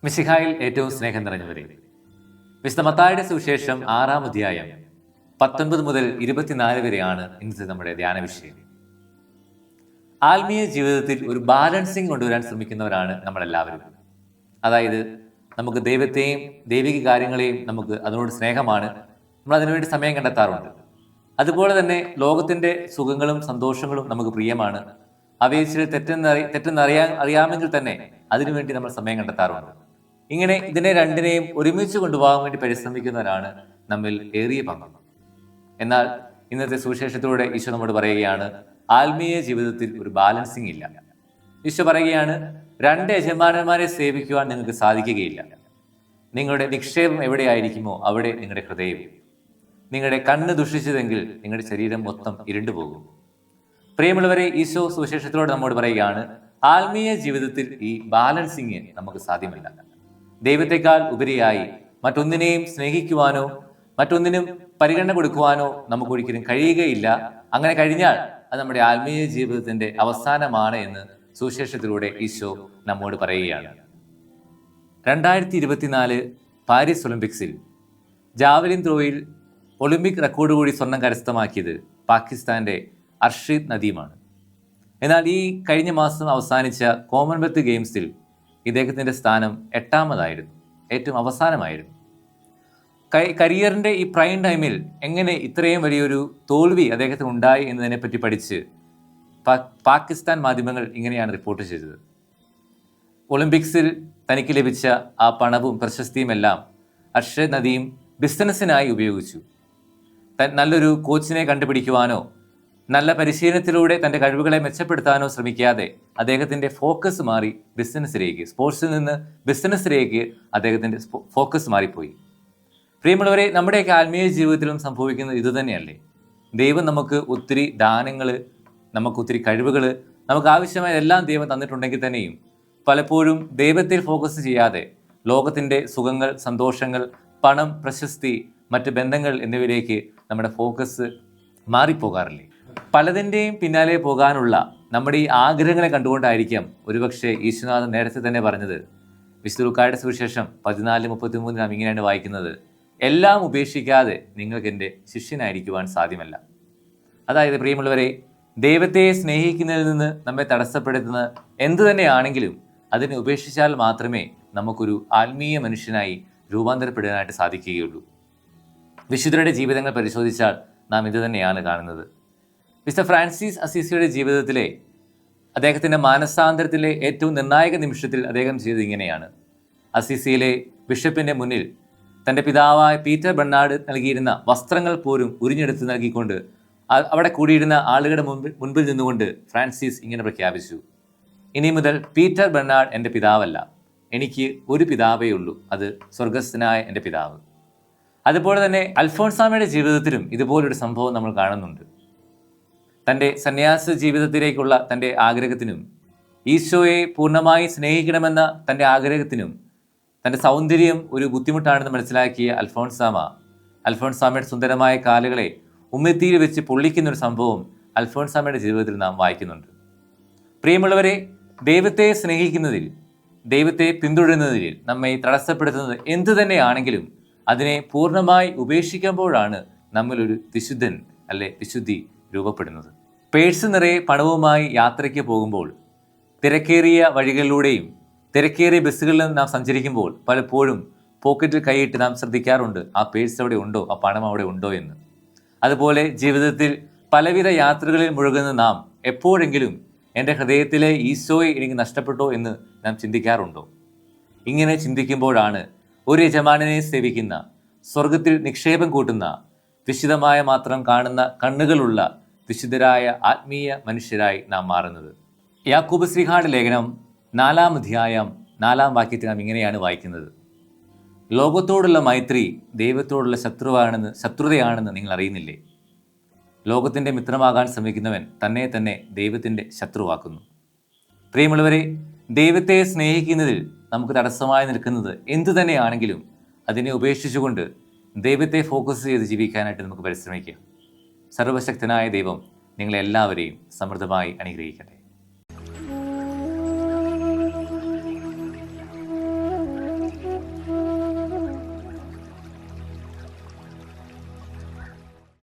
മിശിഹായിൽ ഏറ്റവും സ്നേഹം നിറഞ്ഞവരെ, വിശുദ്ധ മത്തായിയുടെ സുവിശേഷം 6-ാം അധ്യായം 19 മുതൽ 24 വരെയാണ് ഇന്നത്തെ നമ്മുടെ ധ്യാന വിഷയം. ആത്മീയ ജീവിതത്തിൽ ഒരു ബാലൻസിങ് കൊണ്ടുവരാൻ ശ്രമിക്കുന്നവരാണ് നമ്മളെല്ലാവരും. അതായത് നമുക്ക് ദൈവത്തെയും ദൈവിക കാര്യങ്ങളെയും നമുക്ക് അതിനോട് സ്നേഹമാണ്, നമ്മൾ അതിനുവേണ്ടി സമയം കണ്ടെത്താറുണ്ട്. അതുപോലെ തന്നെ ലോകത്തിന്റെ സുഖങ്ങളും സന്തോഷങ്ങളും നമുക്ക് പ്രിയമാണ്. അവയിൽ ചില അറിയാമെങ്കിൽ തന്നെ അതിനുവേണ്ടി നമ്മൾ സമയം കണ്ടെത്താറുണ്ട്. ഇങ്ങനെ ഇതിനെ രണ്ടിനെയും ഒരുമിച്ച് കൊണ്ടുപോകാൻ വേണ്ടി പരിശ്രമിക്കുന്നവരാണ് നമ്മിൽ ഏറിയ പങ്കം. എന്നാൽ ഇന്നത്തെ സുവിശേഷത്തിലൂടെ ഈശോ നമ്മോട് പറയുകയാണ്, ആത്മീയ ജീവിതത്തിൽ ഒരു ബാലൻസിങ് ഇല്ല. ഈശോ പറയുകയാണ്, രണ്ട് യജമാനന്മാരെ സേവിക്കുവാൻ നിങ്ങൾക്ക് സാധിക്കുകയില്ല. നിങ്ങളുടെ നിക്ഷേപം എവിടെയായിരിക്കുമോ അവിടെ നിങ്ങളുടെ ഹൃദയം. നിങ്ങളുടെ കണ്ണ് ദുഷിച്ചതെങ്കിൽ നിങ്ങളുടെ ശരീരം മൊത്തം ഇരുണ്ടുപോകും. പ്രിയമുള്ളവരെ, ഈശോ സുവിശേഷത്തിലൂടെ നമ്മോട് പറയുകയാണ്, ആത്മീയ ജീവിതത്തിൽ ഈ ബാലൻസിങ് നമുക്ക് സാധ്യമല്ല. ദൈവത്തെക്കാൾ ഉപരിയായി മറ്റൊന്നിനെയും സ്നേഹിക്കുവാനോ മറ്റൊന്നിനും പരിഗണന കൊടുക്കുവാനോ നമുക്ക് ഒരിക്കലും കഴിയുകയില്ല. അങ്ങനെ കഴിഞ്ഞാൽ അത് നമ്മുടെ ആത്മീയ ജീവിതത്തിന്റെ അവസാനമാണ് എന്ന് സുവിശേഷത്തിലൂടെ ഈശോ നമ്മോട് പറയുകയാണ്. 2024 പാരീസ് ഒളിമ്പിക്സിൽ ജാവലിൻ ത്രോയിൽ ഒളിമ്പിക് റെക്കോർഡ് കൂടി സ്വർണം കരസ്ഥമാക്കിയത് പാകിസ്ഥാന്റെ അർഷീദ് നദീമാണ്. എന്നാൽ ഈ കഴിഞ്ഞ മാസം അവസാനിച്ച കോമൺവെൽത്ത് ഗെയിംസിൽ ഇദ്ദേഹത്തിൻ്റെ സ്ഥാനം 8ാമതായിരുന്നു, ഏറ്റവും അവസാനമായിരുന്നു. കരിയറിൻ്റെ ഈ പ്രൈം ടൈമിൽ എങ്ങനെ ഇത്രയും വലിയൊരു തോൽവി അദ്ദേഹത്തിന് ഉണ്ടായി എന്നതിനെപ്പറ്റി പഠിച്ച് പാകിസ്ഥാൻ മാധ്യമങ്ങൾ ഇങ്ങനെയാണ് റിപ്പോർട്ട് ചെയ്തത്. ഒളിമ്പിക്സിൽ തനിക്ക് ലഭിച്ച ആ പണവും പ്രശസ്തിയുമെല്ലാം അർഷദ് നദീം ബിസിനസ്സിനായി ഉപയോഗിച്ചു. നല്ലൊരു കോച്ചിനെ കണ്ടുപിടിക്കുവാനോ നല്ല പരിശീലനത്തിലൂടെ തൻ്റെ കഴിവുകളെ മെച്ചപ്പെടുത്താനോ ശ്രമിക്കാതെ അദ്ദേഹത്തിൻ്റെ ഫോക്കസ് മാറി ബിസിനസ്സിലേക്ക്, സ്പോർട്സിൽ നിന്ന് ബിസിനസ്സിലേക്ക് അദ്ദേഹത്തിൻ്റെ ഫോക്കസ് മാറിപ്പോയി. പ്രിയമുള്ളവരെ, നമ്മുടെയൊക്കെ ആത്മീയ ജീവിതത്തിലും സംഭവിക്കുന്നത് ഇതുതന്നെയല്ലേ? ദൈവം നമുക്ക് ഒത്തിരി ദാനങ്ങൾ, നമുക്ക് ഒത്തിരി കഴിവുകൾ, നമുക്ക് ആവശ്യമായ എല്ലാം ദൈവം തന്നിട്ടുണ്ടെങ്കിൽ തന്നെയും പലപ്പോഴും ദൈവത്തിൽ ഫോക്കസ് ചെയ്യാതെ ലോകത്തിൻ്റെ സുഖങ്ങൾ, സന്തോഷങ്ങൾ, പണം, പ്രശസ്തി, മറ്റ് ബന്ധങ്ങൾ എന്നിവയിലേക്ക് നമ്മുടെ ഫോക്കസ് മാറിപ്പോകാറില്ലേ? പലതിൻ്റെയും പിന്നാലെ പോകാനുള്ള നമ്മുടെ ഈ ആഗ്രഹങ്ങളെ കണ്ടുകൊണ്ടായിരിക്കാം ഒരുപക്ഷെ ഈശ്വനാഥൻ നേരത്തെ തന്നെ പറഞ്ഞത്. വിശുദ്ധ ലൂക്കായുടെ സുവിശേഷം 14:33 നാം ഇങ്ങനെയാണ് വായിക്കുന്നത്, എല്ലാം ഉപേക്ഷിക്കാതെ നിങ്ങൾക്ക് എൻ്റെ ശിഷ്യനായിരിക്കുവാൻ സാധ്യമല്ല. അതായത് പ്രിയമുള്ളവരെ, ദൈവത്തെ സ്നേഹിക്കുന്നതിൽ നിന്ന് നമ്മെ തടസ്സപ്പെടുത്തുന്ന എന്തു തന്നെയാണെങ്കിലും അതിനെ ഉപേക്ഷിച്ചാൽ മാത്രമേ നമുക്കൊരു ആത്മീയ മനുഷ്യനായി രൂപാന്തരപ്പെടാനായിട്ട് സാധിക്കുകയുള്ളൂ. വിശുദ്ധരുടെ ജീവിതങ്ങൾ പരിശോധിച്ചാൽ നാം ഇത് തന്നെയാണ് കാണുന്നത്. മിസ്റ്റർ ഫ്രാൻസിസ് അസീസിയുടെ ജീവിതത്തിലെ അദ്ദേഹത്തിൻ്റെ മാനസാന്തരത്തിലെ ഏറ്റവും നിർണായക നിമിഷത്തിൽ അദ്ദേഹം ചെയ്തത് ഇങ്ങനെയാണ്. അസീസിയിലെ ബിഷപ്പിൻ്റെ മുന്നിൽ തൻ്റെ പിതാവായ പീറ്റർ ബെർണാഡ് നൽകിയിരുന്ന വസ്ത്രങ്ങൾ പോലും ഉരിഞ്ഞെടുത്ത് നൽകിക്കൊണ്ട് അവിടെ കൂടിയിരുന്ന ആളുകളുടെ മുൻപിൽ നിന്നുകൊണ്ട് ഫ്രാൻസിസ് ഇങ്ങനെ പ്രഖ്യാപിച്ചു, ഇനി മുതൽ പീറ്റർ ബെർണാഡ് എൻ്റെ പിതാവല്ല, എനിക്ക് ഒരു പിതാവേ ഉള്ളൂ, അത് സ്വർഗസ്ഥനായ എൻ്റെ പിതാവ്. അതുപോലെ തന്നെ അൽഫോൺസാമയുടെ ജീവിതത്തിലും ഇതുപോലൊരു സംഭവം നമ്മൾ കാണുന്നുണ്ട്. തൻ്റെ സന്യാസ ജീവിതത്തിലേക്കുള്ള തൻ്റെ ആഗ്രഹത്തിനും ഈശോയെ പൂർണ്ണമായി സ്നേഹിക്കണമെന്ന തൻ്റെ ആഗ്രഹത്തിനും തൻ്റെ സൗന്ദര്യം ഒരു ബുദ്ധിമുട്ടാണെന്ന് മനസ്സിലാക്കിയ അൽഫോൺസാമയുടെ സുന്ദരമായ കാലുകളെ ഉമ്മത്തിയിൽ വെച്ച് പൊള്ളിക്കുന്നൊരു സംഭവം അൽഫോൺസാമയുടെ ജീവിതത്തിൽ നാം വായിക്കുന്നുണ്ട്. പ്രിയമുള്ളവരെ, ദൈവത്തെ സ്നേഹിക്കുന്നതിൽ, ദൈവത്തെ പിന്തുടരുന്നതിൽ നമ്മെ തടസ്സപ്പെടുത്തുന്നത് എന്തു തന്നെയാണെങ്കിലും അതിനെ പൂർണ്ണമായി ഉപേക്ഷിക്കുമ്പോഴാണ് നമ്മിലൊരു വിശുദ്ധൻ അല്ലെ വിശുദ്ധി രൂപപ്പെടുന്നത്. പേഴ്സ് നിറയെ പണവുമായി യാത്രയ്ക്ക് പോകുമ്പോൾ, തിരക്കേറിയ വഴികളിലൂടെയും തിരക്കേറിയ ബസ്സുകളിലും നാം സഞ്ചരിക്കുമ്പോൾ പലപ്പോഴും പോക്കറ്റിൽ കൈയിട്ട് നാം ശ്രദ്ധിക്കാറുണ്ട്, ആ പേഴ്സ് അവിടെ ഉണ്ടോ, ആ പണം അവിടെ ഉണ്ടോ എന്ന്. അതുപോലെ ജീവിതത്തിൽ പലവിധ യാത്രകളിൽ മുഴുകുന്ന നാം എപ്പോഴെങ്കിലും എൻ്റെ ഹൃദയത്തിലെ ഈശോയെ എനിക്ക് നഷ്ടപ്പെട്ടോ എന്ന് നാം ചിന്തിക്കാറുണ്ടോ? ഇങ്ങനെ ചിന്തിക്കുമ്പോഴാണ് ഒരു യജമാനനെ സേവിക്കുന്ന, സ്വർഗത്തിൽ നിക്ഷേപം കൂട്ടുന്ന, വിശുദ്ധമായ മാത്രം കാണുന്ന കണ്ണുകളുള്ള വിശുദ്ധരായ ആത്മീയ മനുഷ്യരായി നാം മാറുന്നത്. യാക്കോബ് ശ്ലീഹായുടെ ലേഖനം 4-ാം അധ്യായം 4-ാം വാക്യത്തിൽ നാം ഇങ്ങനെയാണ് വായിക്കുന്നത്, ലോകത്തോടുള്ള മൈത്രി ദൈവത്തോടുള്ള ശത്രുതയാണെന്ന് നിങ്ങൾ അറിയുന്നില്ലേ? ലോകത്തിൻ്റെ മിത്രമാകാൻ ശ്രമിക്കുന്നവൻ തന്നെ തന്നെ ദൈവത്തിൻ്റെ ശത്രുവാക്കുന്നു. പ്രിയമുള്ളവരെ, ദൈവത്തെ സ്നേഹിക്കുന്നതിൽ നമുക്ക് തടസ്സമായി നിൽക്കുന്നത് എന്തു തന്നെയാണെങ്കിലും അതിനെ ഉപേക്ഷിച്ചുകൊണ്ട് ദൈവത്തെ ഫോക്കസ് ചെയ്ത് ജീവിക്കാനായിട്ട് നമുക്ക് പരിശ്രമിക്കാം. സർവശക്തനായ ദൈവം നിങ്ങളെല്ലാവരെയും സമൃദ്ധമായി അനുഗ്രഹിക്കട്ടെ.